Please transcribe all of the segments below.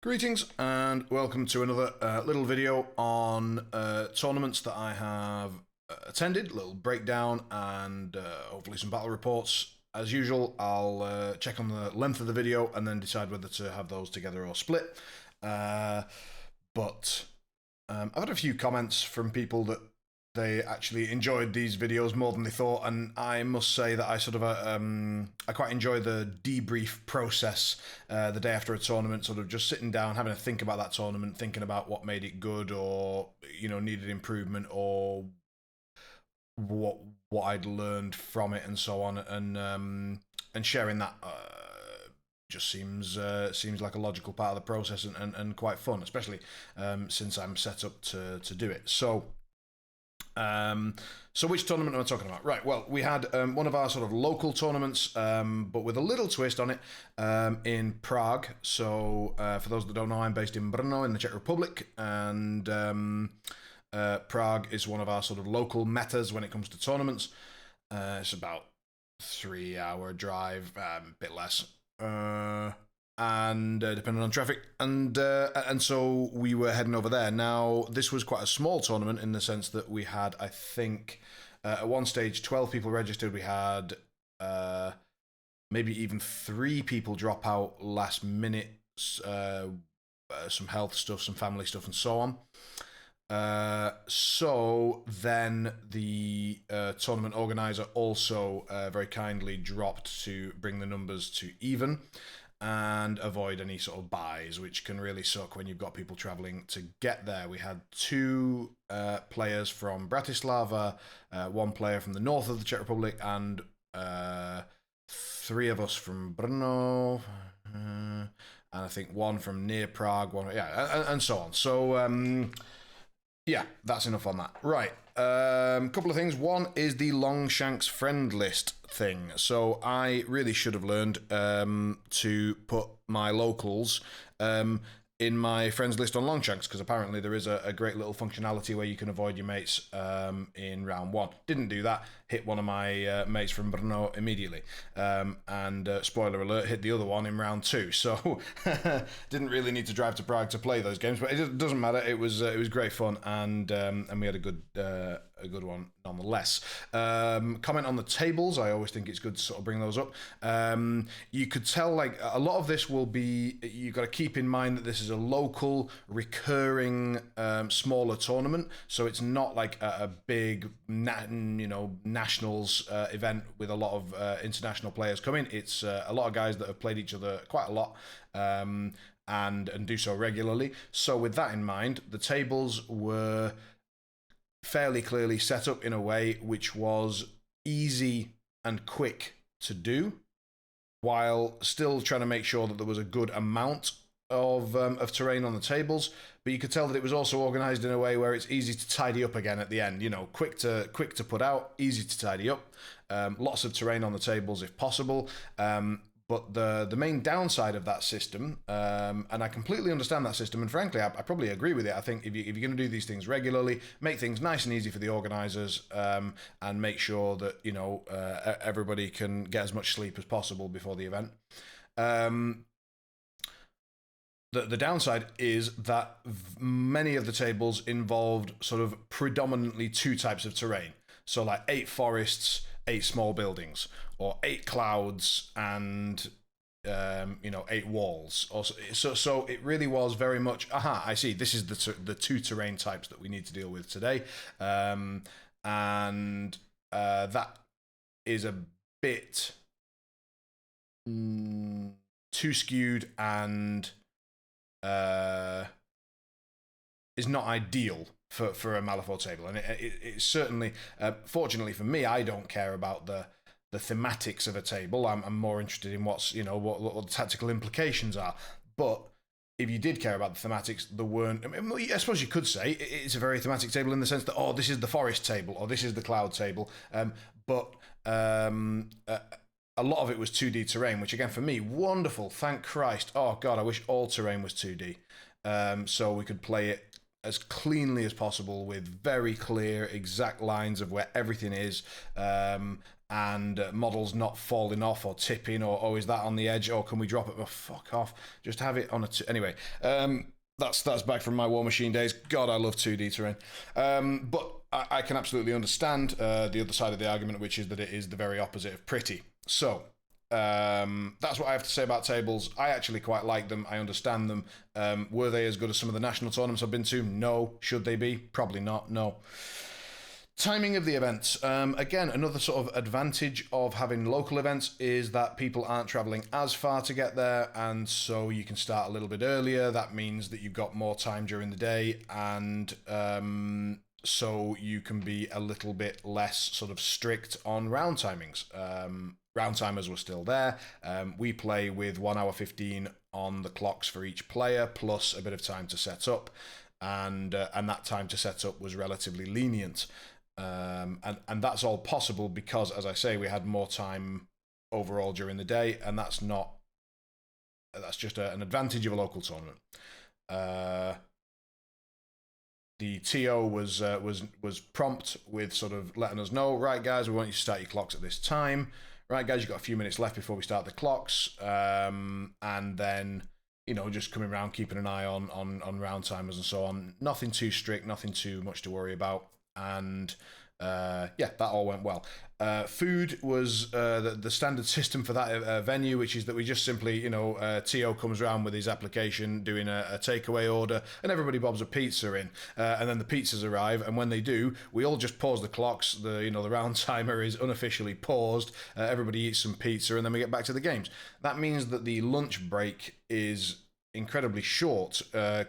Greetings and welcome to another little video on tournaments that I have attended, little breakdown and hopefully some battle reports. As usual, I'll check on the length of the video and then decide whether to have those together or split. But I've had a few comments from people that they actually enjoyed these videos more than they thought, and I must say that I sort of I quite enjoy the debrief process the day after a tournament, sort of just sitting down, having a think about that tournament, thinking about what made it good or needed improvement or what I'd learned from it and so on, and sharing that just seems like a logical part of the process and quite fun, especially since I'm set up to do it. So which tournament am I talking about? Right, well, we had one of our sort of local tournaments, but with a little twist on it, in Prague. So for those that don't know, I'm based in Brno in the Czech Republic, and Prague is one of our sort of local metas when it comes to tournaments. It's about 3-hour drive, a bit less. And depending on traffic, and so we were heading over there. Now, this was quite a small tournament in the sense that we had, I think, at one stage 12 people registered. We had maybe even 3 people drop out last minute, some health stuff, some family stuff, and so on. So then the tournament organizer also very kindly dropped to bring the numbers to even and avoid any sort of buys, which can really suck when you've got people traveling to get there. We had 2 players from Bratislava, 1 player from the north of the Czech Republic, and 3 of us from Brno, and I think 1 from near Prague, and so on. So yeah, that's enough on that. Right, couple of things. One is the Longshanks friend list thing. So I really should have learned to put my locals in my friends list on Longshanks, because apparently there is a great little functionality where you can avoid your mates in round 1. Didn't do that. Hit one of my mates from Brno immediately, and spoiler alert, hit the other one in round 2. So didn't really need to drive to Prague to play those games, but it doesn't matter. It was great fun, and we had a good one nonetheless. Comment on the tables. I always think it's good to sort of bring those up. You could tell, like, a lot of this will be, you've got to keep in mind that this is a local, recurring, smaller tournament, so it's not like a big, nationals event with a lot of international players coming. It's a lot of guys that have played each other quite a lot, and do so regularly. So with that in mind, the tables were fairly clearly set up in a way which was easy and quick to do, while still trying to make sure that there was a good amount of terrain on the tables. But you could tell that it was also organized in a way where it's easy to tidy up again at the end. Quick to put out, easy to tidy up. Lots of terrain on the tables if possible. But the main downside of that system, and I completely understand that system, and frankly, I probably agree with it. I think if you're going to do these things regularly, make things nice and easy for the organisers, and make sure that everybody can get as much sleep as possible before the event. The downside is that many of the tables involved sort of predominantly 2 types of terrain. So like 8 forests, 8 small buildings, or 8 clouds and 8 walls. So it really was very much, I see, this is the 2 terrain types that we need to deal with today. And that is a bit too skewed and is not ideal for a Malifaux table, and it certainly, fortunately for me, I don't care about the thematics of a table. I'm more interested in what the tactical implications are. But if you did care about the thematics, there weren't. I suppose you could say it's a very thematic table in the sense that, this is the forest table or this is the cloud table, but a lot of it was 2D terrain, which again for me, wonderful, thank Christ. Oh God, I wish all terrain was 2D, so we could play it as cleanly as possible with very clear, exact lines of where everything is, and models not falling off or tipping, or is that on the edge, or can we drop it? Oh, fuck off. Just have it on a... Anyway, that's back from my War Machine days. God, I love 2D terrain. But I can absolutely understand the other side of the argument, which is that it is the very opposite of pretty. So... that's what I have to say about tables. I actually quite like them. I understand them. Were they as good as some of the national tournaments I've been to? No. Should they be? Probably not. No. Timing of the events. Again, another sort of advantage of having local events is that people aren't traveling as far to get there, and so you can start a little bit earlier. That means that you've got more time during the day, and so you can be a little bit less sort of strict on round timings. Round timers were still there. We play with 1 hour 15 on the clocks for each player, plus a bit of time to set up, and that time to set up was relatively lenient. And that's all possible because, as I say, we had more time overall during the day, and that's just an advantage of a local tournament. The TO was prompt with sort of letting us know, right guys, we want you to start your clocks at this time. Right guys, you've got a few minutes left before we start the clocks, and then just coming around, keeping an eye on round timers and so on. Nothing too strict, nothing too much to worry about. And that all went well. Food was the standard system for that venue, which is that we just simply, TO comes around with his application doing a takeaway order, and everybody bobs a pizza in, and then the pizzas arrive, and when they do, we all just pause the clocks. The round timer is unofficially paused. Everybody eats some pizza, and then we get back to the games. That means that the lunch break is incredibly short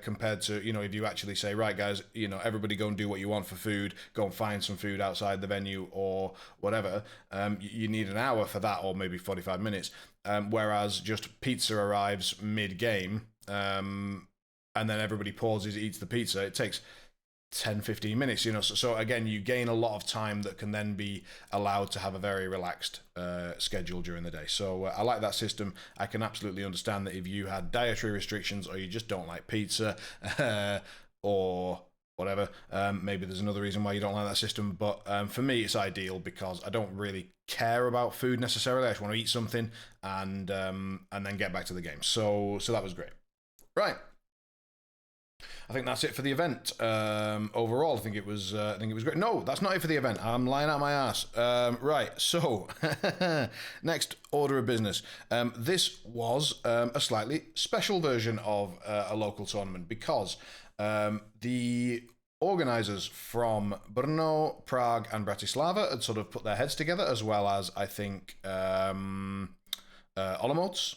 compared to if you actually say, right guys, everybody go and do what you want for food, go and find some food outside the venue or whatever. You need an hour for that, or maybe 45 minutes, whereas just pizza arrives mid-game, and then everybody pauses, eats the pizza. It takes 10-15 minutes, so again, you gain a lot of time that can then be allowed to have a very relaxed schedule during the day. So I like that system. I can absolutely understand that if you had dietary restrictions, or you just don't like pizza, or whatever, maybe there's another reason why you don't like that system, but for me it's ideal because I don't really care about food necessarily. I just want to eat something and then get back to the game. So that was great. Right, I think that's it for the event. Overall, I think it was great. No, that's not it for the event. I'm lying out my ass. Right, so next order of business. This was a slightly special version of a local tournament because the organisers from Brno, Prague, and Bratislava had sort of put their heads together, as well as I think Olomouc.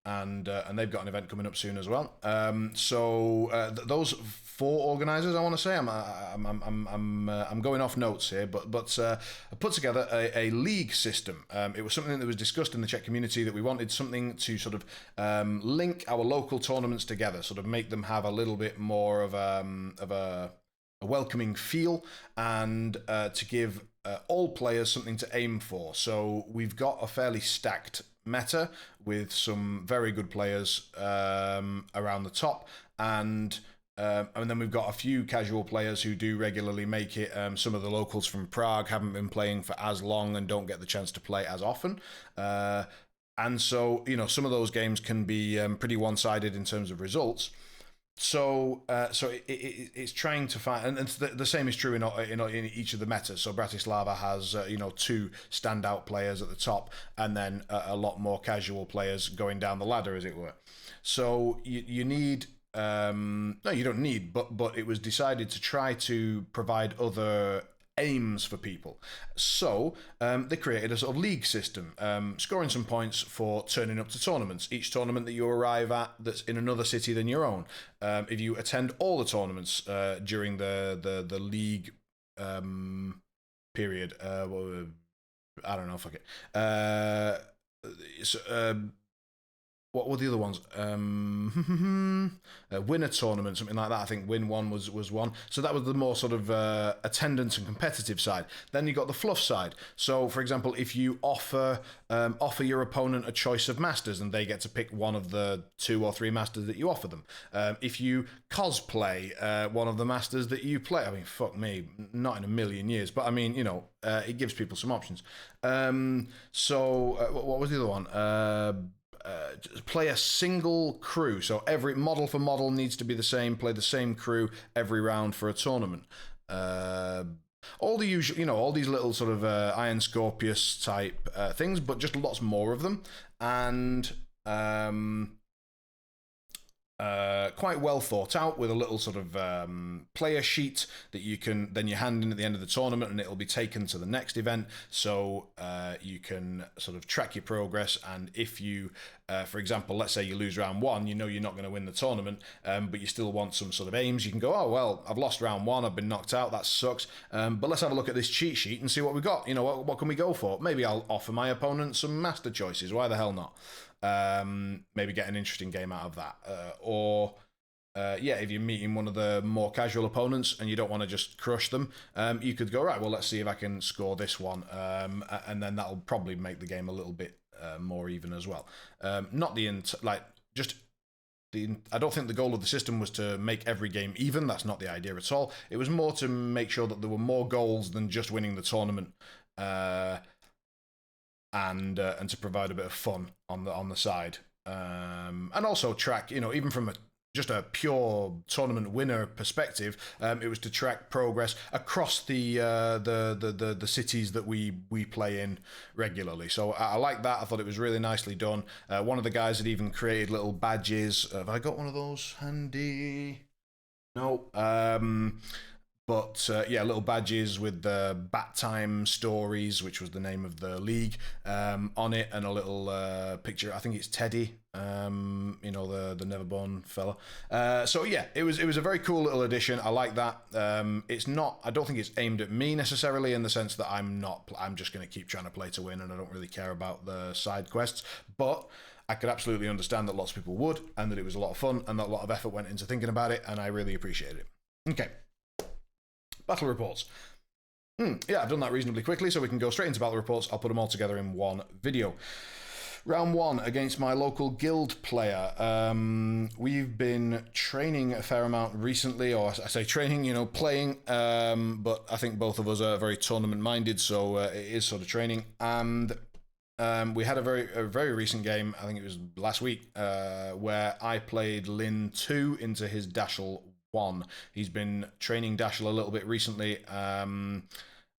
And they've got an event coming up soon as well. Those 4 organisers, I want to say, I'm going off notes here, but I put together a league system. It was something that was discussed in the Czech community, that we wanted something to sort of link our local tournaments together, sort of make them have a little bit more of a welcoming feel, and to give all players something to aim for. So we've got a fairly stacked meta with some very good players around the top, and then we've got a few casual players who do regularly make it. Some of the locals from Prague haven't been playing for as long and don't get the chance to play as often. And so, some of those games can be pretty one-sided in terms of results. So it's trying to find, and the same is true in each of the metas. So Bratislava has 2 standout players at the top, and then a lot more casual players going down the ladder, as it were. So you need no, you don't need, but it was decided to try to provide other aims for people. So they created a sort of league system, scoring some points for turning up to tournaments. Each tournament that you arrive at that's in another city than your own. If you attend all the tournaments during the league period, I don't know, fuck it. what were the other ones? Win a tournament, something like that. I think win one was one. So that was the more sort of attendance and competitive side. Then you got the fluff side. So, for example, if you offer your opponent a choice of masters and they get to pick one of the 2 or 3 masters that you offer them. If you cosplay one of the masters that you play, I mean, fuck me, not in a million years, but I mean, you know, it gives people some options. What was the other one? Play a single crew, so every model for model needs to be the same. Play the same crew every round for a tournament. All the usual, you know, all these little sort of Iron Scorpius type things, but just lots more of them, and quite well thought out, with a little sort of player sheet that you can then you hand in at the end of the tournament, and it'll be taken to the next event, so you can sort of track your progress. And if you for example, let's say you lose round 1, you know you're not going to win the tournament, but you still want some sort of aims, you can go, oh well, I've lost round 1, I've been knocked out, that sucks, but let's have a look at this cheat sheet and see what we got. You know, what can we go for? Maybe I'll offer my opponent some master choices, why the hell not? Maybe get an interesting game out of that. If you're meeting one of the more casual opponents and you don't want to just crush them, you could go, right, well, let's see if I can score this one, and then that'll probably make the game a little bit more even as well. Not the I don't think the goal of the system was to make every game even. That's not the idea at all. It was more to make sure that there were more goals than just winning the tournament, and to provide a bit of fun on the side, and also track, you know, even from just a pure tournament winner perspective, it was to track progress across the cities that we play in regularly. So I like that. I thought it was really nicely done. One of the guys had even created little badges. Have I got one of those handy? No. But little badges with the Bat Time Stories, which was the name of the league, on it, and a little picture. I think it's Teddy, you know, the Neverborn fella. It was a very cool little addition. I like that. It's not. I don't think it's aimed at me necessarily, in the sense that I'm just going to keep trying to play to win, and I don't really care about the side quests. But I could absolutely understand that lots of people would, and that it was a lot of fun, and that a lot of effort went into thinking about it, and I really appreciate it. Okay. Battle reports. I've done that reasonably quickly, so we can go straight into battle reports. I'll put them all together in one video. Round 1 against my local guild player. We've been training a fair amount recently, or I say training, you know, playing, but I think both of us are very tournament-minded, so it is sort of training. And we had a very recent game, I think it was last week, where I played Lin 2 into his Dashel 1. He's been training Dashel a little bit recently.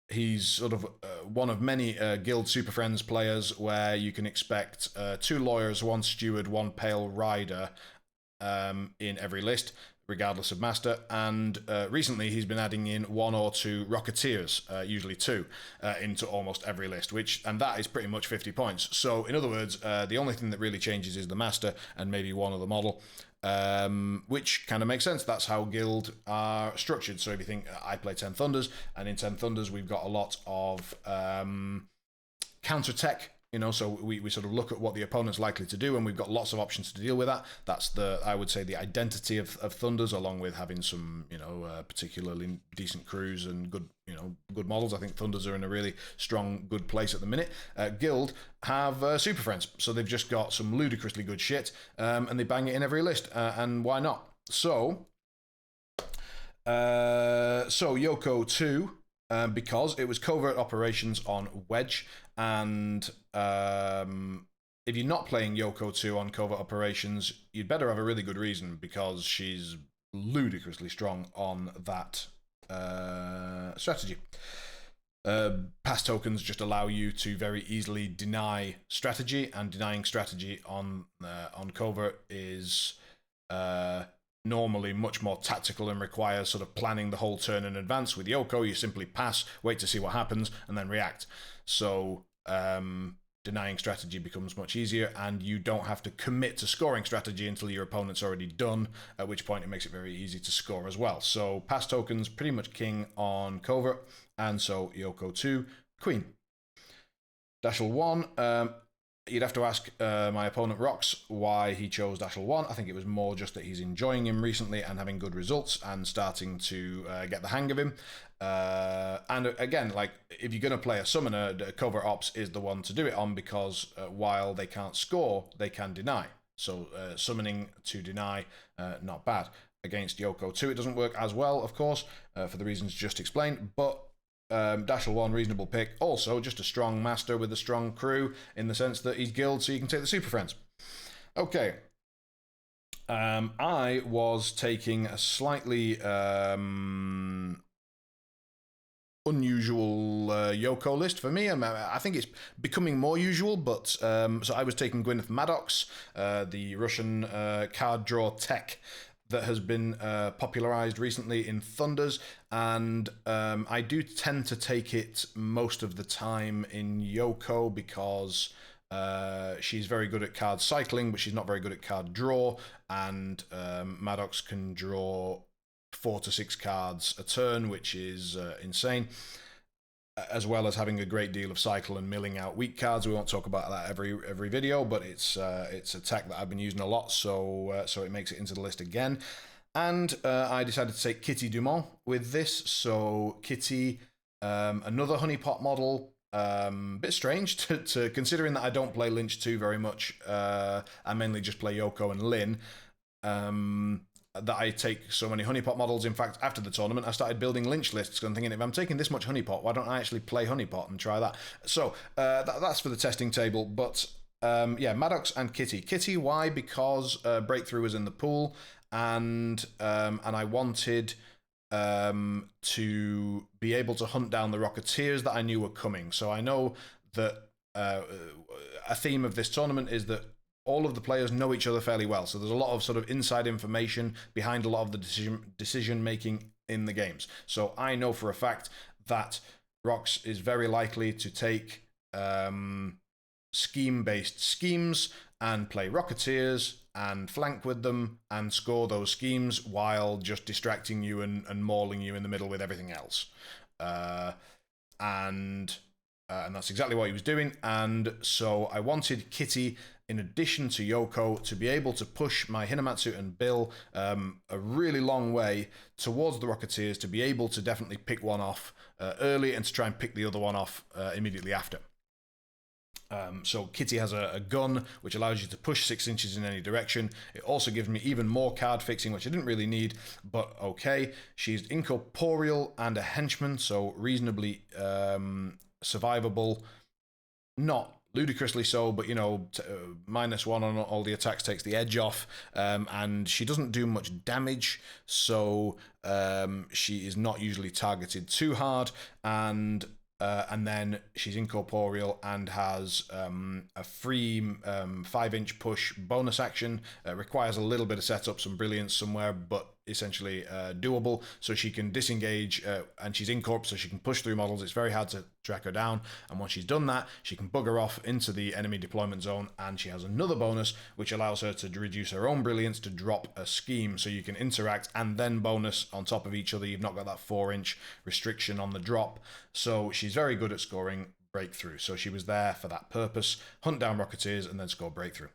He's sort of one of many Guild Super Friends players where you can expect 2 lawyers, 1 steward, 1 pale rider in every list, regardless of master. And recently he's been adding in 1 or 2 rocketeers, usually 2, into almost every list, and that is pretty much 50 points. So in other words, the only thing that really changes is the master and maybe 1 other model. Which kind of makes sense. That's how Guild are structured. So if you think, I play 10 Thunders, and in 10 Thunders we've got a lot of counter-tech, you know, so we sort of look at what the opponent's likely to do, and we've got lots of options to deal with that. That's I would say, the identity of Thunders, along with having some, you know, particularly decent crews and good models. I think Thunders are in a really strong, good place at the minute. Guild have Super Friends, so they've just got some ludicrously good shit, and they bang it in every list, and why not? So Yoko 2, because it was covert operations on Wedge, and if you're not playing Yoko 2 on covert operations, you'd better have a really good reason, because she's ludicrously strong on that strategy. Pass tokens just allow you to very easily deny strategy, and denying strategy on covert is normally much more tactical and requires sort of planning the whole turn in advance. With Yoko, you simply pass, wait to see what happens, and then react. So denying strategy becomes much easier, and you don't have to commit to scoring strategy until your opponent's already done, at which point it makes it very easy to score as well. So pass tokens pretty much king on covert, and so Yoko 2 queen. Dashel 1, You'd have to ask my opponent Rox why he chose Dashel 1. I think it was more just that he's enjoying him recently and having good results and starting to get the hang of him. And again, like, if you're going to play a summoner, Covert Ops is the one to do it on, because while they can't score, they can deny. So summoning to deny, not bad. Against Yoko 2, it doesn't work as well, of course, for the reasons just explained, but Dashel 1, reasonable pick. Also, just a strong master with a strong crew, in the sense that he's guild, so you can take the Super Friends. Okay. I was taking a slightly unusual Yoko list for me. I think it's becoming more usual, but so I was taking Gwyneth Maddox, the Russian card draw tech that has been popularized recently in Thunders, and I do tend to take it most of the time in Yoko, because she's very good at card cycling, but she's not very good at card draw, and Maddox can draw 4 to 6 cards a turn, which is insane, as well as having a great deal of cycle and milling out weak cards. We won't talk about that every video, but it's a tech that I've been using a lot, so it makes it into the list again. And I decided to take Kitty Dumont with this. So Kitty, another honeypot model. Bit strange to considering that I don't play Lynch 2 very much. I mainly just play Yoko and Lyn. That I take so many honeypot models. In fact, after the tournament, I started building Lynch lists, and thinking, if I'm taking this much honeypot, why don't I actually play honeypot and try that? So that's for the testing table. But yeah, Maddox and Kitty. Kitty, why? Because Breakthrough was in the pool, and I wanted to be able to hunt down the Rocketeers that I knew were coming. So I know that a theme of this tournament is that all of the players know each other fairly well, so there's a lot of sort of inside information behind a lot of the decision making in the games. So I know for a fact that Rox is very likely to take scheme-based schemes and play Rocketeers and flank with them and score those schemes while just distracting you and mauling you in the middle with everything else. And that's exactly what he was doing. And so I wanted Kitty, in addition to Yoko, to be able to push my Hinamatsu and Bill a really long way towards the Rocketeers, to be able to definitely pick one off early and to try and pick the other one off immediately after. So Kitty has a gun which allows you to push 6 inches in any direction. It also gives me even more card fixing, which I didn't really need, but okay. She's incorporeal and a henchman, so reasonably survivable. Not ludicrously so, but, you know, -1 on all the attacks takes the edge off, and she doesn't do much damage, so she is not usually targeted too hard, and then she's incorporeal and has a free 5-inch push bonus action. Requires a little bit of setup, some brilliance somewhere, but essentially doable. So she can disengage, and she's incorp, so she can push through models. It's very hard to track her down, and once she's done that, she can bugger off into the enemy deployment zone, and she has another bonus which allows her to reduce her own brilliance to drop a scheme, so you can interact and then bonus on top of each other. You've not got that 4-inch restriction on the drop, so she's very good at scoring breakthrough. So she was there for that purpose: hunt down Rocketeers and then score breakthrough.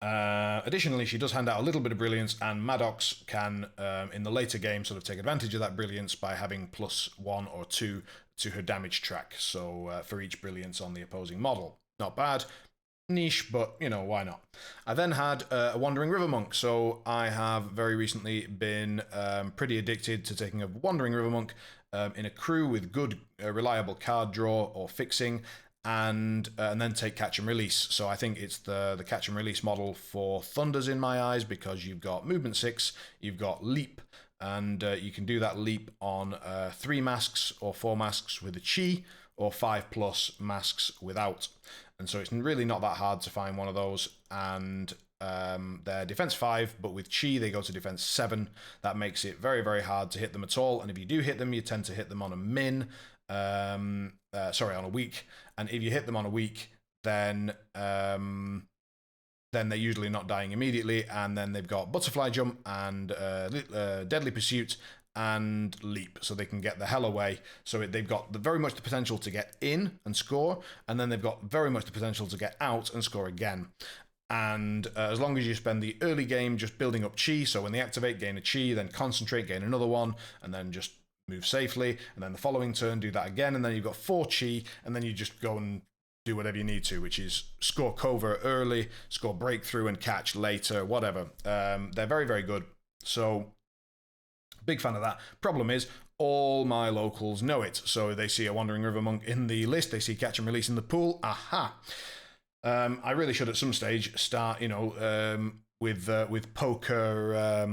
Additionally, she does hand out a little bit of brilliance, and Maddox can, in the later game, sort of take advantage of that brilliance by having +1 or 2 to her damage track, so for each brilliance on the opposing model. Not bad. Niche, but, you know, why not? I then had a Wandering River Monk, so I have very recently been pretty addicted to taking a Wandering River Monk in a crew with good, reliable card draw or fixing, and then take Catch and Release. So I think it's the Catch and Release model for Thunders in my eyes, because you've got Movement 6, you've got Leap, and you can do that Leap on 3 masks or 4 masks with a Chi, or 5+ masks without. And so it's really not that hard to find one of those, and they're defense 5, but with Chi they go to defense 7. That makes it very, very hard to hit them at all, and if you do hit them, you tend to hit them on a min, on a weak, and if you hit them on a weak, then they're usually not dying immediately, and then they've got Butterfly Jump and Deadly Pursuit and leap, so they can get the hell away. So they've got very much the potential to get in and score, and then they've got very much the potential to get out and score again. And as long as you spend the early game just building up chi, so when they activate, gain a chi, then concentrate, gain another one, and then just move safely, and then the following turn do that again, and then you've got 4 chi, and then you just go and do whatever you need to, which is score covert early, score breakthrough and catch later, whatever. They're very, very good. So big fan of that. Problem is, all my locals know it. So they see a Wandering River Monk in the list, they see catch and release in the pool. Aha! I really should at some stage start, with poker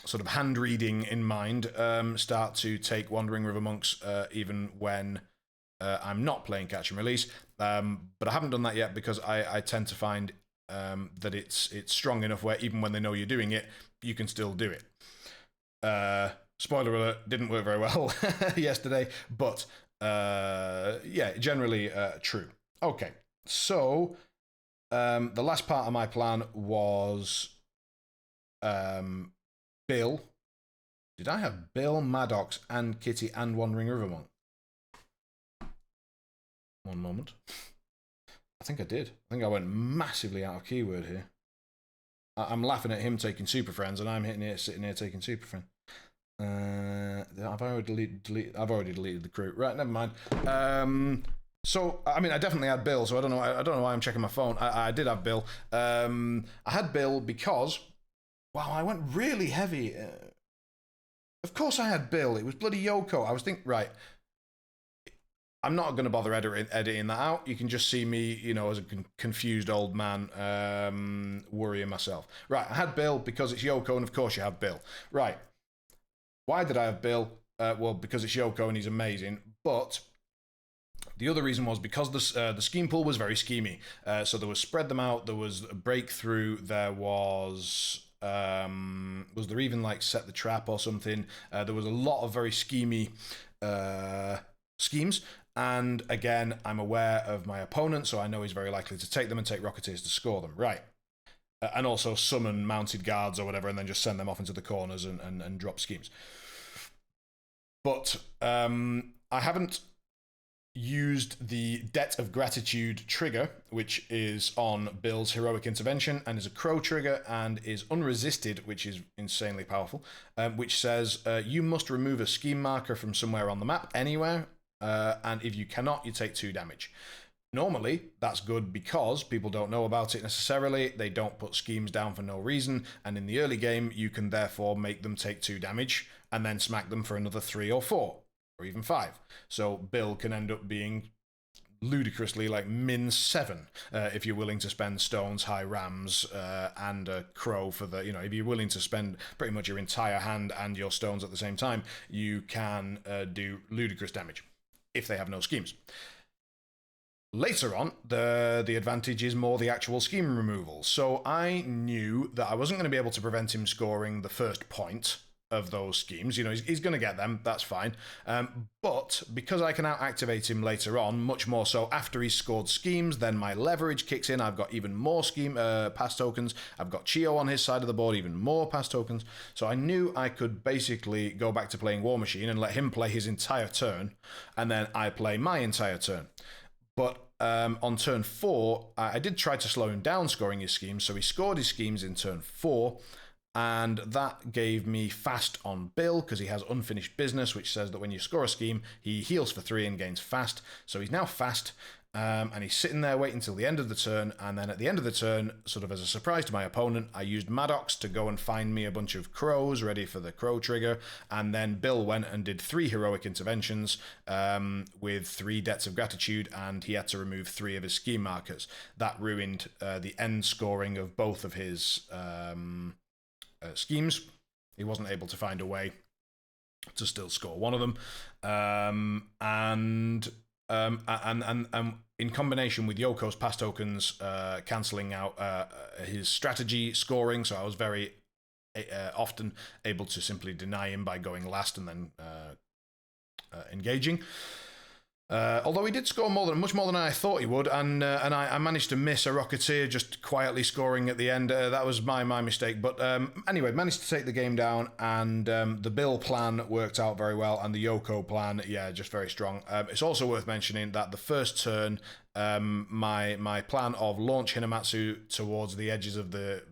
sort of hand reading in mind, start to take Wandering River Monks even when I'm not playing catch and release. But I haven't done that yet because I tend to find that it's strong enough where even when they know you're doing it, you can still do it. Spoiler alert, didn't work very well yesterday, but yeah, generally true. Okay, so the last part of my plan was Bill. Did I have Bill, Maddox, and Kitty and Wandering River Monk? One moment. I think I did. I think I went massively out of keyword here. I'm laughing at him taking Super Friends, and I'm sitting here taking Super Friend. I've already deleted the crew. Right, never mind. So I mean, I definitely had Bill. So I don't know why I'm checking my phone. I did have Bill. I had Bill because, wow, I went really heavy. Of course, I had Bill. It was bloody Yoko. I was thinking, right. I'm not going to bother editing that out. You can just see me, as a confused old man worrying myself. Right, I had Bill because it's Yoko, and of course you have Bill. Right. Why did I have Bill? Well, because it's Yoko and he's amazing. But the other reason was because the scheme pool was very schemy. So there was spread them out. There was a breakthrough. There was there even like set the trap or something? There was a lot of very schemy schemes. And again, I'm aware of my opponent, so I know he's very likely to take them and take Rocketeers to score them. Right. And also summon mounted guards or whatever, and then just send them off into the corners and drop schemes. But I haven't used the Debt of Gratitude trigger, which is on Bill's Heroic Intervention, and is a crow trigger, and is unresisted, which is insanely powerful, which says you must remove a scheme marker from somewhere on the map, anywhere, and if you cannot, you take 2 damage. Normally, that's good because people don't know about it necessarily, they don't put schemes down for no reason, and in the early game, you can therefore make them take 2 damage, and then smack them for another 3 or 4, or even 5. So Bill can end up being ludicrously like min 7 if you're willing to spend stones, high rams, and a crow for the, if you're willing to spend pretty much your entire hand and your stones at the same time, you can do ludicrous damage if they have no schemes. Later on, the advantage is more the actual scheme removal. So I knew that I wasn't going to be able to prevent him scoring the first point of those schemes. He's going to get them, that's fine. But because I can out-activate him later on, much more so after he's scored schemes, then my leverage kicks in. I've got even more scheme pass tokens. I've got Chio on his side of the board, even more pass tokens. So I knew I could basically go back to playing War Machine and let him play his entire turn, and then I play my entire turn. But on turn 4, I did try to slow him down scoring his schemes, so he scored his schemes in turn 4, and that gave me fast on Bill, because he has unfinished business, which says that when you score a scheme, he heals for 3 and gains fast. So he's now fast, and he's sitting there waiting until the end of the turn, and then at the end of the turn, sort of as a surprise to my opponent, I used Maddox to go and find me a bunch of crows ready for the crow trigger, and then Bill went and did 3 heroic interventions with 3 debts of gratitude, and he had to remove 3 of his scheme markers. That ruined the end scoring of both of his schemes. He wasn't able to find a way to still score one of them, and in combination with Yoko's pass tokens cancelling out his strategy scoring, so I was very often able to simply deny him by going last and then engaging. Although he did score much more than I thought he would, and I managed to miss a Rocketeer just quietly scoring at the end. That was my mistake. But anyway, managed to take the game down, and the Bill plan worked out very well, and the Yoko plan, yeah, just very strong. It's also worth mentioning that the first turn, my plan of launch Hinamatsu towards the edges of the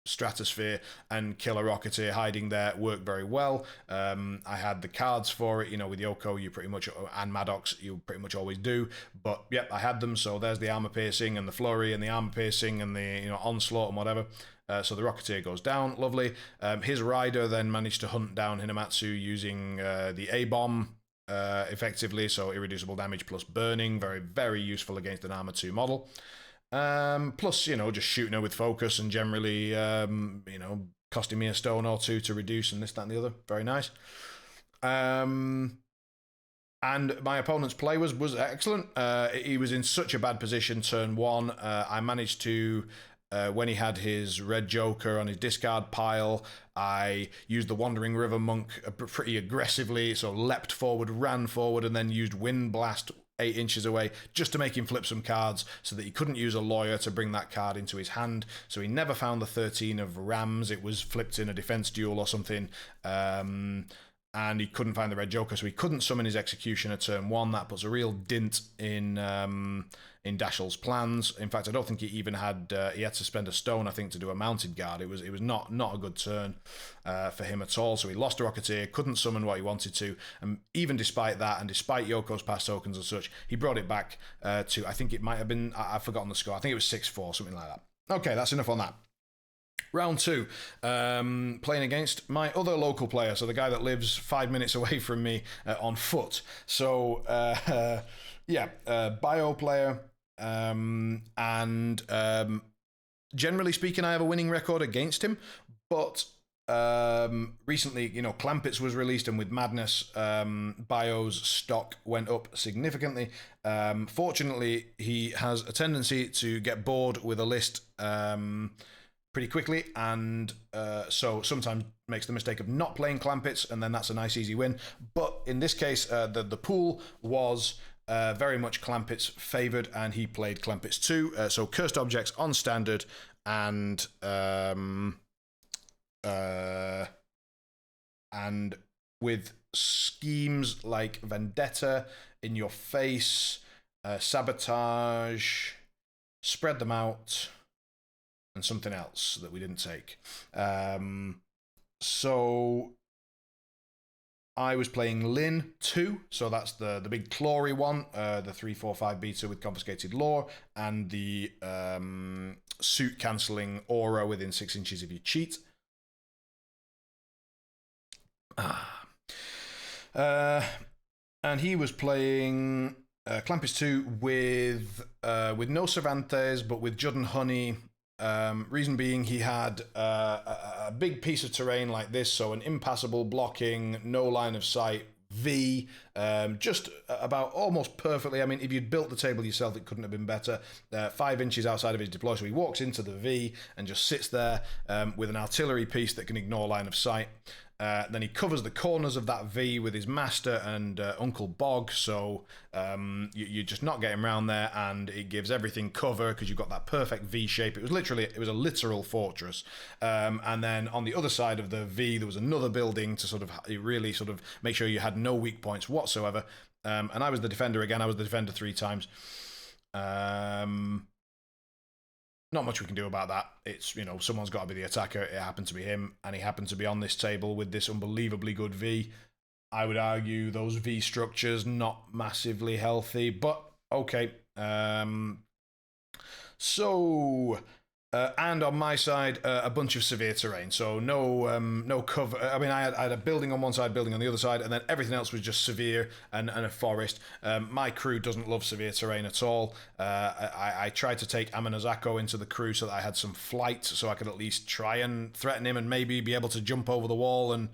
stratosphere and kill a Rocketeer hiding there worked very well. I had the cards for it, with Yoko, you pretty much, and Maddox, you pretty much always do. But yep, I had them. So there's the armor piercing and the flurry and the armor piercing and the onslaught and whatever. So the Rocketeer goes down, lovely. His rider then managed to hunt down Hinamatsu using the A-bomb effectively, so irreducible damage plus burning, very, very useful against an armor 2 model. Plus, just shooting her with focus and generally, costing me a stone or two to reduce and this, that, and the other. Very nice. And my opponent's play was excellent. He was in such a bad position turn 1. I managed to, when he had his red Joker on his discard pile, I used the Wandering River Monk pretty aggressively, so leapt forward, ran forward, and then used Wind Blast 8 inches away just to make him flip some cards so that he couldn't use a lawyer to bring that card into his hand. So he never found the 13 of Rams. It was flipped in a defense duel or something. And he couldn't find the red Joker, so he couldn't summon his Executioner turn 1. That puts a real dint in Dashel's plans. In fact, I don't think he even had he had to spend a stone, I think, to do a mounted guard. It was not a good turn for him at all. So he lost a Rocketeer, couldn't summon what he wanted to, and even despite that, and despite Yoko's pass tokens and such, he brought it back to, I think it might have been, I've forgotten the score. I think it was 6-4, something like that. Okay, that's enough on that. Round 2, playing against my other local player, so the guy that lives 5 minutes away from me on foot. So, bio player, and generally speaking, I have a winning record against him, but recently, Clampets was released, and with Madness, Bio's stock went up significantly. Fortunately, he has a tendency to get bored with a list pretty quickly, and so sometimes makes the mistake of not playing Clampets, and then that's a nice easy win. But in this case, the pool was very much Clampets favoured, and he played Clampets 2. So Cursed Objects on standard, and with schemes like Vendetta, In Your Face, Sabotage, Spread Them Out, and something else that we didn't take. So I was playing Lin 2, so that's the big Clory one, the 3/4/5 beta with confiscated lore, and the suit cancelling aura within 6 inches if you cheat. And he was playing Clampets 2 with no Cervantes, but with Judd and Honey. Reason being, he had a big piece of terrain like this, so an impassable blocking, no line of sight V, just about almost perfectly. I mean, if you'd built the table yourself, it couldn't have been better. 5 inches outside of his deploy, so he walks into the V and just sits there with an artillery piece that can ignore line of sight. Then he covers the corners of that V with his Master and Uncle Bog, so you're just not getting around there, and it gives everything cover because you've got that perfect V shape. It was a literal fortress. And then on the other side of the V, there was another building to really make sure you had no weak points whatsoever. And I was the defender again. I was the defender 3 times. Not much we can do about that. It's, someone's got to be the attacker. It happened to be him, and he happened to be on this table with this unbelievably good V. I would argue those V structures not massively healthy, but okay. And on my side, a bunch of severe terrain, so no cover. I mean, I had a building on one side, building on the other side, and then everything else was just severe and a forest. My crew doesn't love severe terrain at all. I tried to take Amanazako into the crew so that I had some flight, so I could at least try and threaten him and maybe be able to jump over the wall and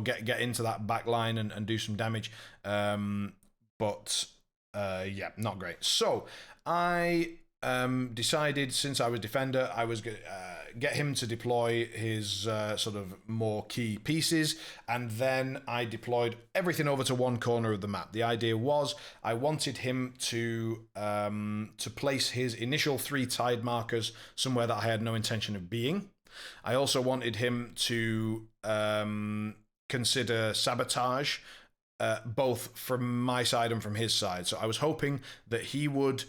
get into that back line and do some damage. But not great. So I decided, since I was defender, I was going to get him to deploy his sort of more key pieces, and then I deployed everything over to one corner of the map. The idea was I wanted him to place his initial 3 tide markers somewhere that I had no intention of being. I also wanted him to consider sabotage, both from my side and from his side. So I was hoping that he would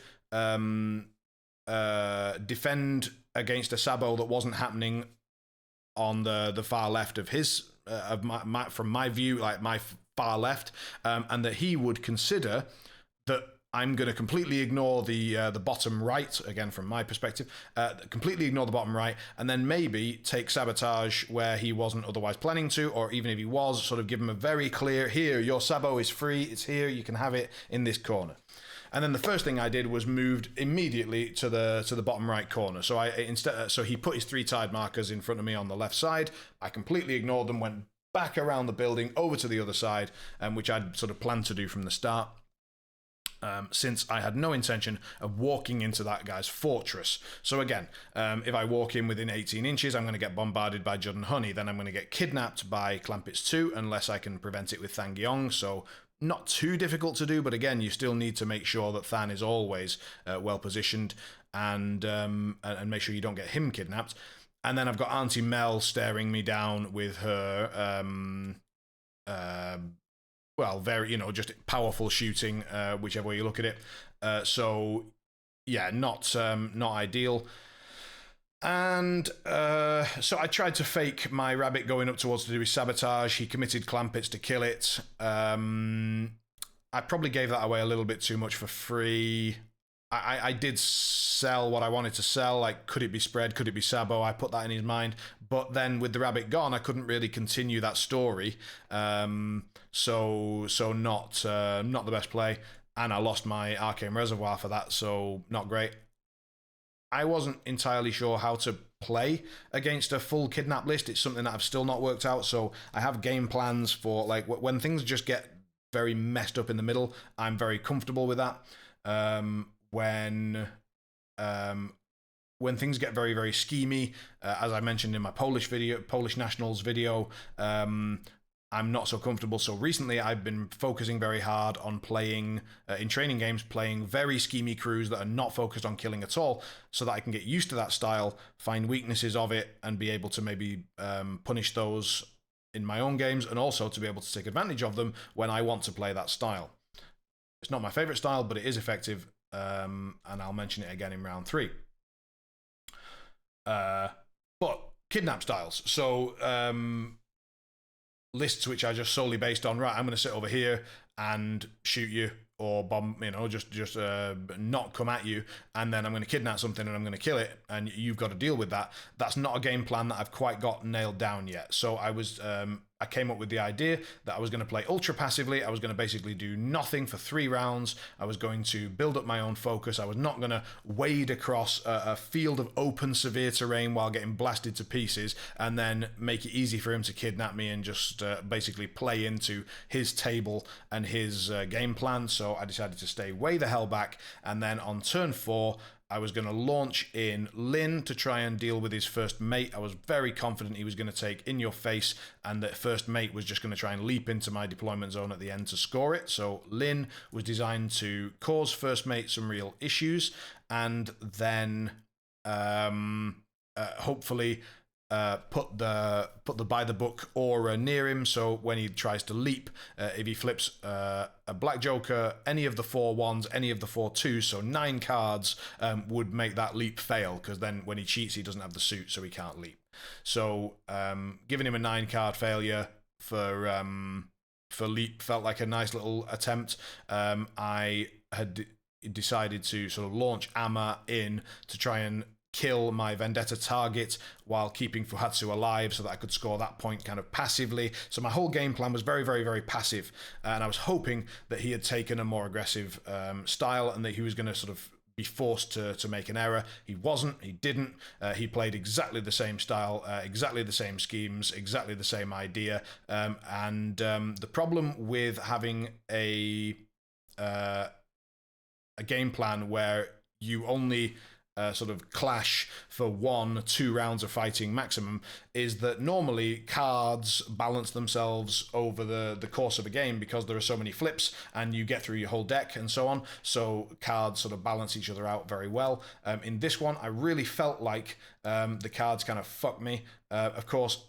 defend against a sabo that wasn't happening on the far left of his from my view, like my far left, and that he would consider that I'm going to completely ignore the bottom right, again from my perspective, completely ignore the bottom right, and then maybe take sabotage where he wasn't otherwise planning to, or even if he was, sort of give him a very clear, here, your sabo is free, it's here, you can have it in this corner. And then the first thing I did was moved immediately to the bottom right corner. So so he put his 3 tide markers in front of me on the left side. I completely ignored them, went back around the building over to the other side, which I'd sort of planned to do from the start. Since I had no intention of walking into that guy's fortress. So again, if I walk in within 18 inches, I'm going to get bombarded by Judd and Honey. Then I'm going to get kidnapped by Clampets 2, unless I can prevent it with Thang Gyong. So not too difficult to do, but again, you still need to make sure that Than is always well positioned, and make sure you don't get him kidnapped. And then I've got Auntie Mel staring me down with her very, just powerful shooting, whichever way you look at it. So yeah, not ideal. And so I tried to fake my rabbit going up towards to do his sabotage. He committed Clampets to kill it. I probably gave that away a little bit too much for free. I did sell what I wanted to sell, like could it be spread, could it be sabo, I put that in his mind, but then with the rabbit gone I couldn't really continue that story, so not the best play, and I lost my Arcane Reservoir for that, so not great. I wasn't entirely sure how to play against a full kidnap list. It's something that I've still not worked out, so I have game plans for, like, when things just get very messed up in the middle, I'm very comfortable with that. When things get very, very schemy, as I mentioned in my Polish Nationals video, I'm not so comfortable. So recently I've been focusing very hard on playing, in training games, playing very schemy crews that are not focused on killing at all, so that I can get used to that style, find weaknesses of it, and be able to maybe punish those in my own games, and also to be able to take advantage of them when I want to play that style. It's not my favorite style, but it is effective, and I'll mention it again in round 3. But kidnap styles. So lists which are just solely based on, right, I'm going to sit over here and shoot you, or bomb, just not come at you, and then I'm going to kidnap something and I'm going to kill it, and you've got to deal with that. That's not a game plan that I've quite got nailed down yet. So I came up with the idea that I was going to play ultra passively. I was going to basically do nothing for 3 rounds. I was going to build up my own focus. I was not going to wade across a field of open severe terrain while getting blasted to pieces, and then make it easy for him to kidnap me and just basically play into his table and his game plan. So I decided to stay way the hell back, and then on turn 4 I was going to launch in Lin to try and deal with his first mate. I was very confident he was going to take In Your Face, and that first mate was just going to try and leap into my deployment zone at the end to score it. So Lin was designed to cause first mate some real issues, and then hopefully put the by the book aura near him, so when he tries to leap, if he flips a black joker, any of the 4 1s, any of the 4 2s, so 9 cards, would make that leap fail, because then when he cheats he doesn't have the suit, so he can't leap. So giving him a 9 card failure for leap felt like a nice little attempt. I had decided to sort of launch Amma in to try and kill my Vendetta target while keeping Fuhatsu alive, so that I could score that point kind of passively. So my whole game plan was very, very, very passive, and I was hoping that he had taken a more aggressive style, and that he was going to sort of be forced to make an error. He wasn't. He didn't. He played exactly the same style, exactly the same schemes, exactly the same idea. The problem with having a game plan where you only sort of clash for 1-2 rounds of fighting maximum, is that normally cards balance themselves over the course of a game because there are so many flips and you get through your whole deck and so on. So cards sort of balance each other out very well. In this one, I really felt like the cards kind of fucked me. Of course,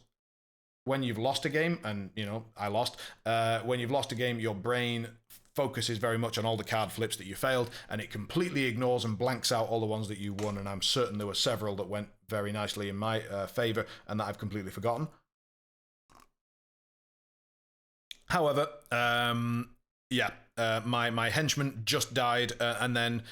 when you've lost a game, and I lost, when you've lost a game, your brain focuses very much on all the card flips that you failed, and it completely ignores and blanks out all the ones that you won, and I'm certain there were several that went very nicely in my favour and that I've completely forgotten. However, my henchman just died and then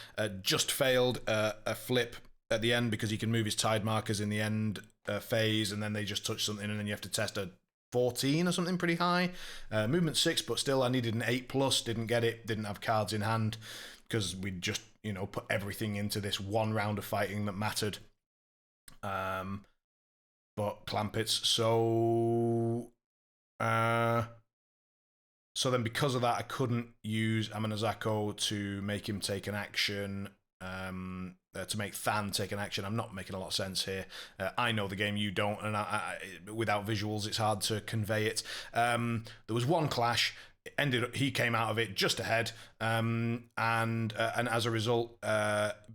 just failed a flip at the end because he can move his tide markers in the end phase, and then they just touch something, and then you have to test a 14 or something pretty high. Movement 6, but still I needed an 8+, didn't get it, didn't have cards in hand because we'd just, put everything into this one round of fighting that mattered. But Clampets, so then because of that, I couldn't use Amanazako to make him take an action, to make Than take an action. I'm not making a lot of sense here. I know the game, you don't, and without visuals, it's hard to convey it. There was one clash. He came out of it just ahead, and as a result,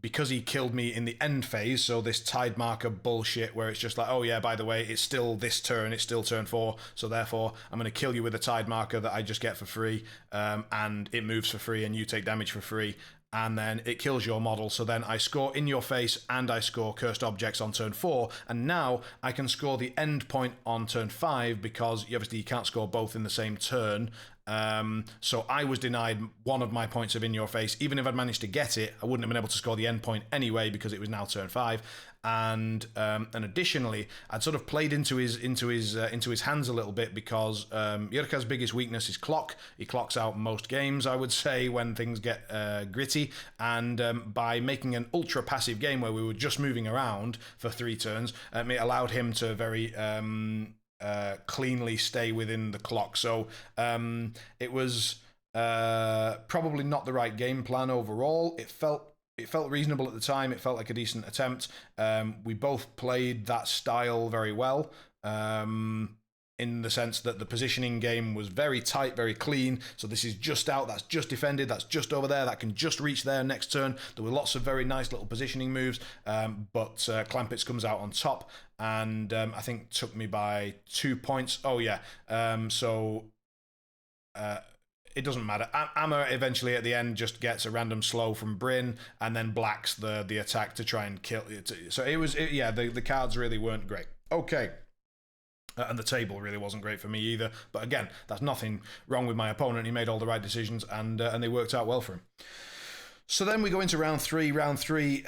because he killed me in the end phase, so this tide marker bullshit where it's just like, oh yeah, by the way, it's still this turn, it's still turn 4, so therefore I'm going to kill you with a tide marker that I just get for free, and it moves for free and you take damage for free, and then it kills your model. So then I score in your face and I score cursed objects on turn 4, and now I can score the end point on turn 5 because obviously you can't score both in the same turn. So I was denied one of my points of in your face. Even if I'd managed to get it, I wouldn't have been able to score the end point anyway because it was now turn 5. And additionally, I'd sort of played into his hands a little bit because Jirka's biggest weakness is clock. He clocks out most games, I would say, when things get gritty. And by making an ultra passive game where we were just moving around for 3 turns, it allowed him to very cleanly stay within the clock. So it was probably not the right game plan overall. It felt reasonable at the time. It felt like a decent attempt. We both played that style very well, in the sense that the positioning game was very tight, very clean. So this is just out, that's just defended, that's just over there, that can just reach there next turn. There were lots of very nice little positioning moves, but Clampets comes out on top, and I think took me by 2 points. Oh yeah, it doesn't matter. Amma eventually at the end just gets a random slow from Bryn and then blacks the attack to try and kill it. So the cards really weren't great. Okay. And the table really wasn't great for me either. But again, that's nothing wrong with my opponent. He made all the right decisions, and they worked out well for him. So then we go into round 3. Round 3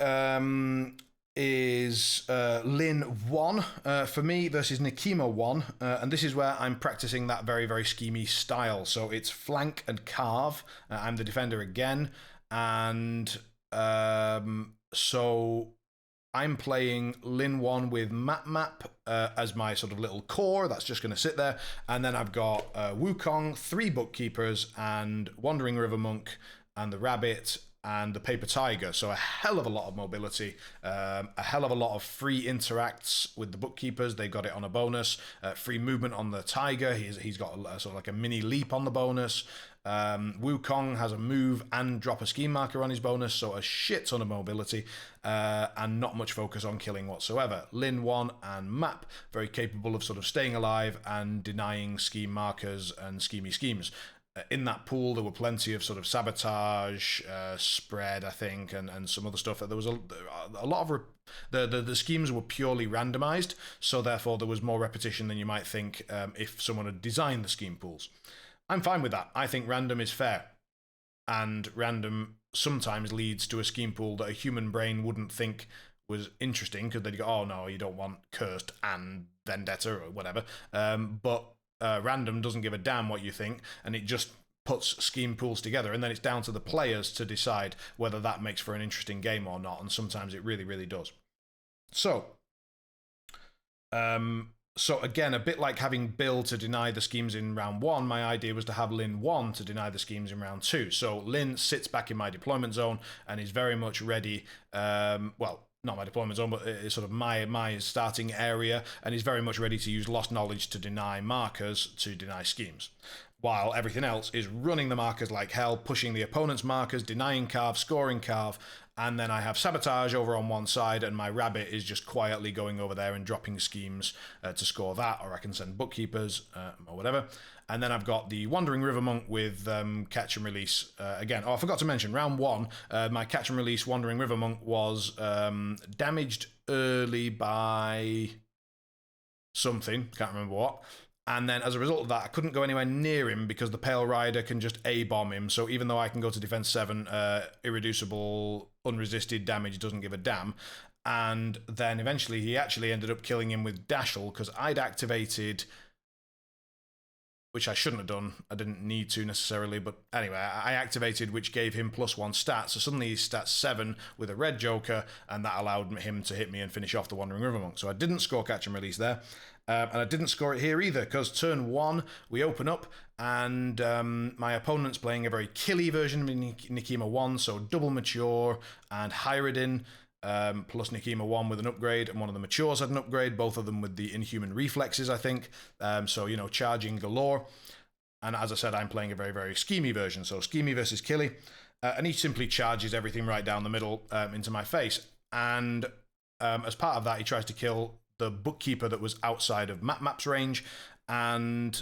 is Lin 1 for me versus Nikima 1, and this is where I'm practicing that very, very schemy style. So it's flank and carve. I'm the defender again, and so I'm playing Lin 1 with Map as my sort of little core that's just going to sit there, and then I've got Wukong, 3 bookkeepers, and Wandering River Monk, and the Rabbit, and the Paper Tiger. So a hell of a lot of mobility, a hell of a lot of free interacts with the bookkeepers. They got it on a bonus. Free movement on the Tiger. He's got sort of like a mini leap on the bonus. Wukong has a move and drop a scheme marker on his bonus, so a shit ton of mobility, and not much focus on killing whatsoever. Lin 1 and Map, very capable of sort of staying alive and denying scheme markers and schemy schemes. In that pool, there were plenty of sort of sabotage, spread, I think, and some other stuff. There was a lot of the schemes were purely randomized, so therefore there was more repetition than you might think if someone had designed the scheme pools. I'm fine with that. I think random is fair, and random sometimes leads to a scheme pool that a human brain wouldn't think was interesting because they'd go, oh no, you don't want cursed and vendetta or whatever. But random doesn't give a damn what you think, and it just puts scheme pools together, and then it's down to the players to decide whether that makes for an interesting game or not, and sometimes it really, really does. So So again, a bit like having Bill to deny the schemes in round 1, my idea was to have Lin 1 to deny the schemes in round 2. So Lin sits back in my deployment zone and is very much ready, well, not my deployment zone, but it's sort of my starting area, and he's very much ready to use Lost Knowledge to deny markers, to deny schemes. While everything else is running the markers like hell, pushing the opponent's markers, denying carve, scoring carve, and then I have Sabotage over on one side, and my Rabbit is just quietly going over there and dropping schemes to score that, or I can send Bookkeepers or whatever. And then I've got the Wandering River Monk with Catch and Release. Again, I forgot to mention, round 1, my Catch and Release Wandering River Monk was damaged early by something, can't remember what. And then as a result of that, I couldn't go anywhere near him because the Pale Rider can just A-bomb him. So even though I can go to defense 7, irreducible, unresisted damage doesn't give a damn. And then eventually he actually ended up killing him with Dashel because I'd activated, which I shouldn't have done. I didn't need to necessarily, but anyway, I activated, which gave him +1 stat. So suddenly he's stat 7 with a red Joker, and that allowed him to hit me and finish off the Wandering River Monk. So I didn't score Catch and Release there. And I didn't score it here either, because turn 1, we open up, and my opponent's playing a very killy version of Nikima 1, so double Mature and Hyridin, plus Nikima 1 with an upgrade, and one of the Matures had an upgrade, both of them with the Inhuman Reflexes, I think. So, you know, charging galore. And as I said, I'm playing a very, very schemy version, so schemy versus killy. And he simply charges everything right down the middle into my face. And as part of that, he tries to kill the Bookkeeper that was outside of Map's range, and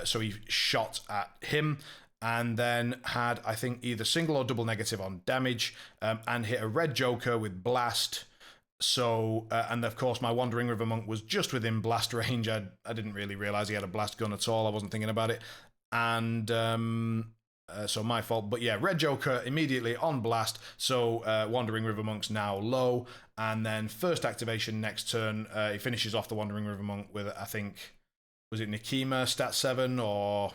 so he shot at him, and then had, I think, either single or double negative on damage, and hit a red Joker with Blast. So, and of course, my Wandering River Monk was just within blast range. I didn't really realize he had a blast gun at all. I wasn't thinking about it. And so my fault. But yeah, red Joker immediately on blast. So Wandering River Monk's now low. And then first activation next turn, he finishes off the Wandering River Monk with, I think, was it Nikima stat 7 or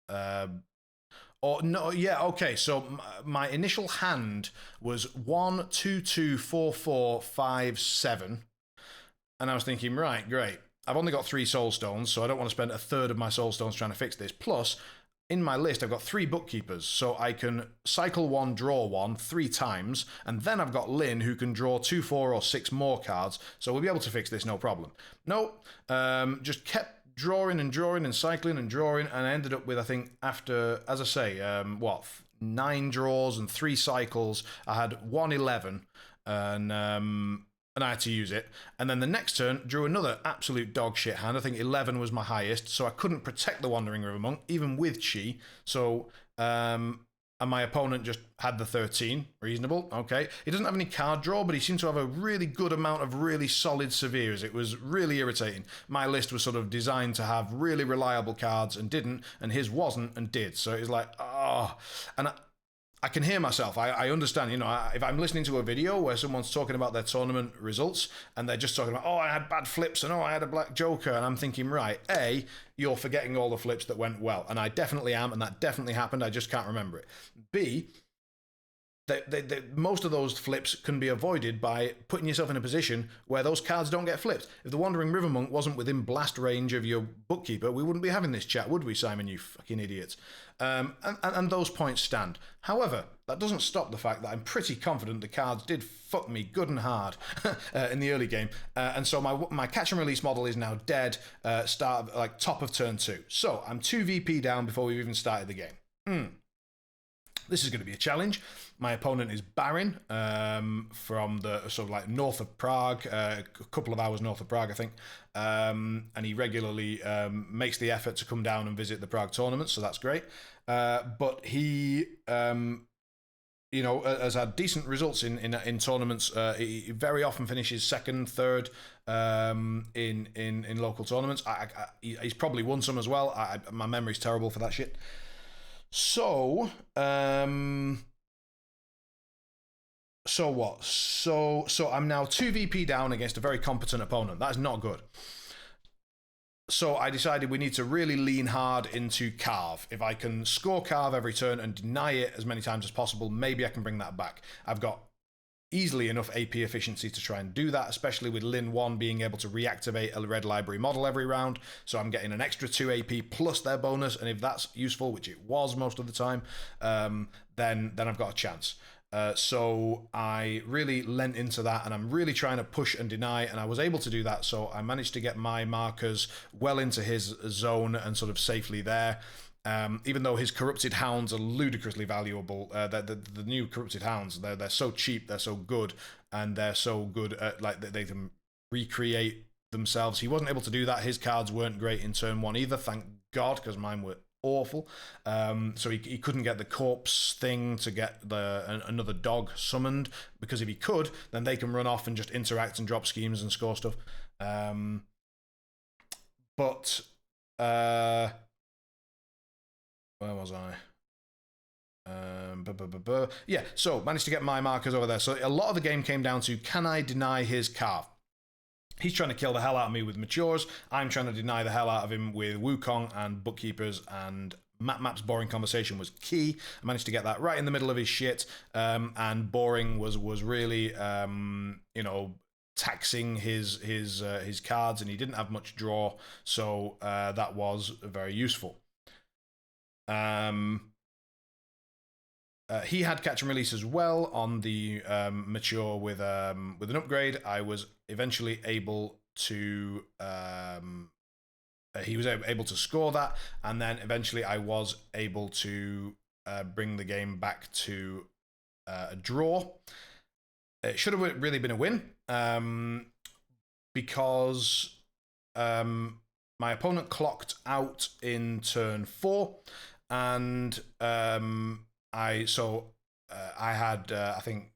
no, yeah, okay. So my initial hand was 1, 2, 2, 4, 4, 5, 7. And I was thinking, right, great. I've only got 3 soul stones, so I don't want to spend a third of my soul stones trying to fix this. Plus, in my list, I've got 3 Bookkeepers, so I can cycle 1, draw 1 3 times, and then I've got Lin, who can draw 2, 4, or 6 more cards, so we'll be able to fix this, no problem. No, just kept drawing and cycling and drawing, and I ended up with, I think, after, as I say, 9 draws and 3 cycles, I had 111, and I had to use it. And then the next turn, drew another absolute dog shit hand. I think 11 was my highest, so I couldn't protect the Wandering River Monk, even with Chi. So, and my opponent just had the 13. Reasonable, okay. He doesn't have any card draw, but he seemed to have a really good amount of really solid Severes. It was really irritating. My list was sort of designed to have really reliable cards and didn't, and his wasn't and did. So it was like, oh. And I can hear myself. I understand, you know, if I'm listening to a video where someone's talking about their tournament results and they're just talking about, oh, I had bad flips and oh, I had a black Joker, and I'm thinking, right, A, you're forgetting all the flips that went well, and I definitely am, and that definitely happened, I just can't remember it. B, most of those flips can be avoided by putting yourself in a position where those cards don't get flipped. If the Wandering River Monk wasn't within blast range of your Bookkeeper, we wouldn't be having this chat, would we, Simon, you fucking idiots? And those points stand. However, that doesn't stop the fact that I'm pretty confident the cards did fuck me good and hard in the early game. And so my catch and release model is now dead, top of turn 2. So I'm 2 VP down before we've even started the game. This is going to be a challenge. My opponent is Barin from the sort of like north of Prague, a couple of hours north of Prague, I think. And he regularly makes the effort to come down and visit the Prague tournament, so that's great. But he, you know, has had decent results in tournaments. He very often finishes second, third in local tournaments. He's probably won some as well. My memory's terrible for that shit. So, so what? So I'm now 2 VP down against a very competent opponent. That's not good. So I decided we need to really lean hard into Carve. If I can score Carve every turn and deny it as many times as possible, maybe I can bring that back. I've got easily enough AP efficiency to try and do that, especially with Lin 1 being able to reactivate a red library model every round. So I'm getting an extra 2 AP plus their bonus, and if that's useful, which it was most of the time, then I've got a chance. So I really lent into that, and I'm really trying to push and deny, and I was able to do that. So I managed to get my markers well into his zone and sort of safely there. Even though his corrupted hounds are ludicrously valuable, the new corrupted hounds, they're so cheap, they're so good, and they're so good at, like, they can recreate themselves. He wasn't able to do that. His cards weren't great in turn 1 either, thank God, because mine were awful. So he couldn't get the corpse thing to get another dog summoned, because if he could, then they can run off and just interact and drop schemes and score stuff. Where was I? Yeah, so managed to get my markers over there. So a lot of the game came down to, can I deny his carve? He's trying to kill the hell out of me with matures. I'm trying to deny the hell out of him with Wukong and bookkeepers, and Map's boring conversation was key. I managed to get that right in the middle of his shit, and boring was really, taxing his cards, and he didn't have much draw, so that was very useful. He had catch and release as well on the mature with an upgrade. I was eventually able to he was able to score that, and then eventually I was able to bring the game back to a draw. It should have really been a win, because my opponent clocked out in turn 4, and I had I think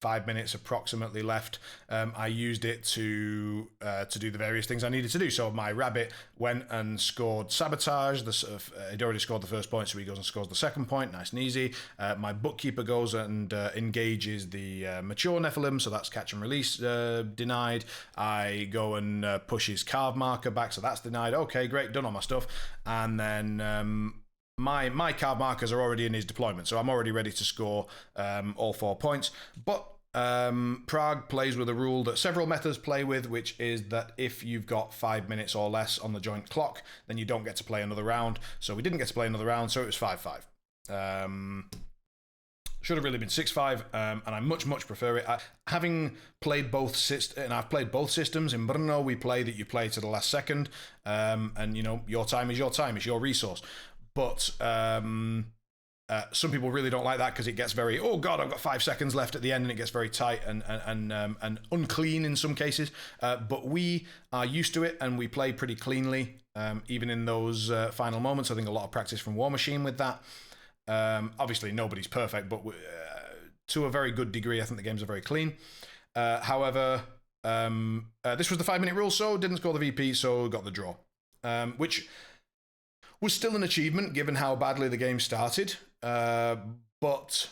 5 minutes approximately left. I used it to do the various things I needed to do. So my rabbit went and scored sabotage. He'd already scored the first point, so he goes and scores the second point, nice and easy. My bookkeeper goes and engages the mature Nephilim, so that's catch and release denied. I go and push his carve marker back, so that's denied. Okay, great, done all my stuff. And then my card markers are already in his deployment, so I'm already ready to score all 4 points. But Prague plays with a rule that several methods play with, which is that if you've got 5 minutes or less on the joint clock, then you don't get to play another round. So we didn't get to play another round, so it was 5-5. Should have really been 6-5, and I much prefer it. Having played both systems, and I've played both systems. In Brno, we play that you play to the last second, and your time is your time, it's your resource. But some people really don't like that, because it gets very, oh god, I've got 5 seconds left at the end, and it gets very tight and unclean in some cases. But we are used to it, and we play pretty cleanly, even in those final moments. I think a lot of practice from War Machine with that. Obviously, nobody's perfect, but to a very good degree, I think the games are very clean. However, this was the 5-minute rule, so didn't score the VP, so got the draw, which was still an achievement given how badly the game started, but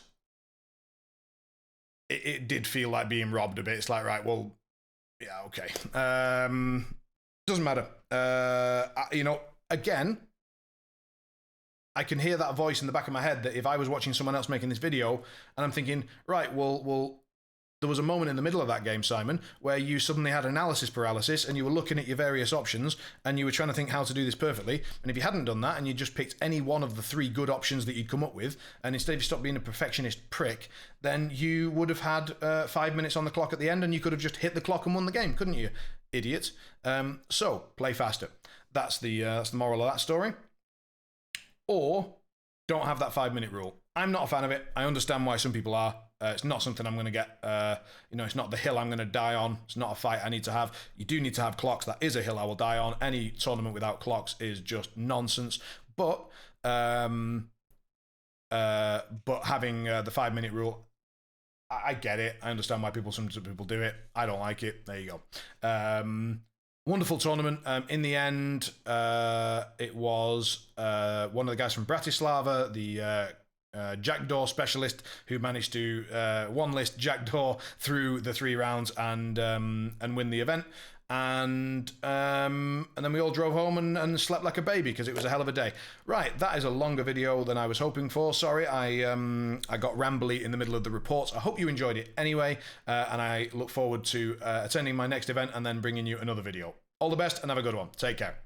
it did feel like being robbed a bit. It's like, right, well, yeah, okay. Doesn't matter. Again, I can hear that voice in the back of my head that if I was watching someone else making this video, and I'm thinking, right, well, there was a moment in the middle of that game, Simon, where you suddenly had analysis paralysis, and you were looking at your various options, and you were trying to think how to do this perfectly. And if you hadn't done that, and you just picked any one of the 3 good options that you'd come up with, and instead you stopped being a perfectionist prick, then you would have had 5 minutes on the clock at the end, and you could have just hit the clock and won the game, couldn't you, idiot? So play faster. That's the moral of that story. Or don't have that 5-minute rule. I'm not a fan of it. I understand why some people are. It's not something I'm going to get, it's not the hill I'm going to die on. It's not a fight I need to have. You do need to have clocks. That is a hill I will die on. Any tournament without clocks is just nonsense. But having the 5-minute rule, I get it. I understand why some people do it. I don't like it. There you go. Wonderful tournament. In the end, it was one of the guys from Bratislava, the Jackdaw specialist, who managed to one list Jackdaw through the 3 rounds and win the event. and then we all drove home and slept like a baby because it was a hell of a day. Right, that is a longer video than I was hoping for. Sorry, I got rambly in the middle of the reports. I hope you enjoyed it anyway, and I look forward to attending my next event and then bringing you another video. All the best and have a good one. Take care.